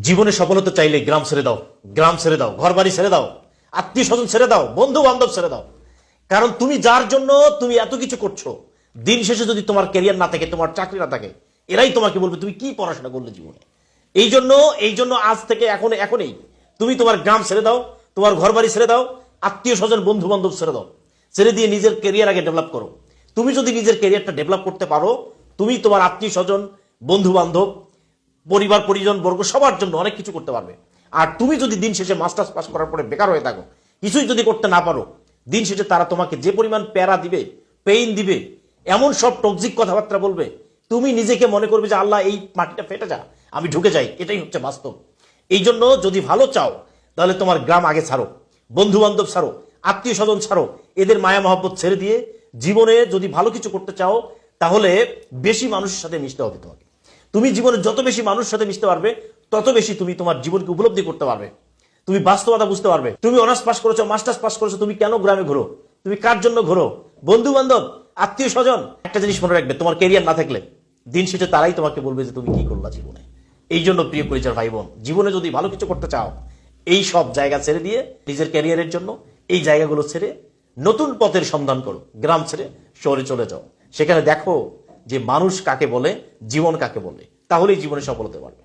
জীবনে সফল হতে চাইলে গ্রাম ছেড়ে দাও, গ্রাম ছেড়ে দাও, ঘর বাড়ি ছেড়ে দাও, আত্মীয় স্বজন ছেড়ে দাও, বন্ধু বান্ধব ছেড়ে দাও। কারণ তুমি যার জন্য তুমি এত কিছু করছো, দিন শেষে যদি তোমার ক্যারিয়ার না থাকে, তোমার চাকরি না থাকে, এরাই তোমাকে বলবে তুমি কি পড়াশোনা করলে জীবনে। এই জন্য আজ থেকে এখনই তুমি তোমার গ্রাম ছেড়ে দাও, তোমার ঘর বাড়ি ছেড়ে দাও, আত্মীয় স্বজন বন্ধু বান্ধব ছেড়ে দাও। ছেড়ে দিয়ে নিজের ক্যারিয়ার আগে ডেভেলপ করো। তুমি যদি নিজের ক্যারিয়ারটা ডেভেলপ করতে পারো, তুমি তোমার আত্মীয় স্বজন বন্ধু বান্ধব পরিবার পরিজন বর্গ সবার জন্য অনেক কিছু করতে পারবে। আর তুমি যদি দিন শেষে মাস্টার্স পাস করার পরে বেকার হয়ে থাকো, কিছুই যদি করতে না পারো, দিন শেষে তারা তোমাকে যে পরিমাণ প্যারা দিবে, পেইন দিবে, এমন সব টক্সিক কথাবার্তা বলবে, তুমি নিজেকে মনে করবে যে আল্লাহ এই মাটিটা ফেটে যা, আমি ঢুকে যাই। এটাই হচ্ছে বাস্তব। এই জন্য যদি ভালো চাও, তাহলে তোমার গ্রাম আগে ছাড়ো, বন্ধু বান্ধব ছাড়ো, আত্মীয় স্বজন ছাড়ো, এদের মায়া মহব্বত ছেড়ে দিয়ে জীবনে যদি ভালো কিছু করতে চাও, তাহলে বেশি মানুষের সাথে মিশতে হবে তোমাকে। তুমি জীবনে যত বেশি মানুষের সাথে মিশতে পারবে, তত বেশি তুমি তোমার জীবনকে উপলব্ধি করতে পারবে। তুমি বাস্তবতা বুঝতে পারবে। তুমি অনার্স পাস করেছো, মাস্টার্স পাস করেছো, তুমি কেন গ্রামে ঘোরো, তুমি কার জন্য ঘোরো, বন্ধু বান্ধব, আত্মীয় স্বজন। একটা জিনিস মনে রাখবে, তোমার ক্যারিয়ার না থাকলে দিন শেষে তারাই তোমাকে বলবে যে তুমি কি করলা জীবনে। এই জন্য প্রিয় পরিচয় ভাই বোন, জীবনে যদি ভালো কিছু করতে চাও, এই সব জায়গা ছেড়ে দিয়ে নিজের ক্যারিয়ারের জন্য এই জায়গাগুলো ছেড়ে নতুন পথের সন্ধান করো। গ্রাম ছেড়ে শহরে চলে যাও, সেখানে দেখো যে মানুষ কাকে বলে, জীবন কাকে বলে, তাহলেই জীবনে সফল হতে পারবে।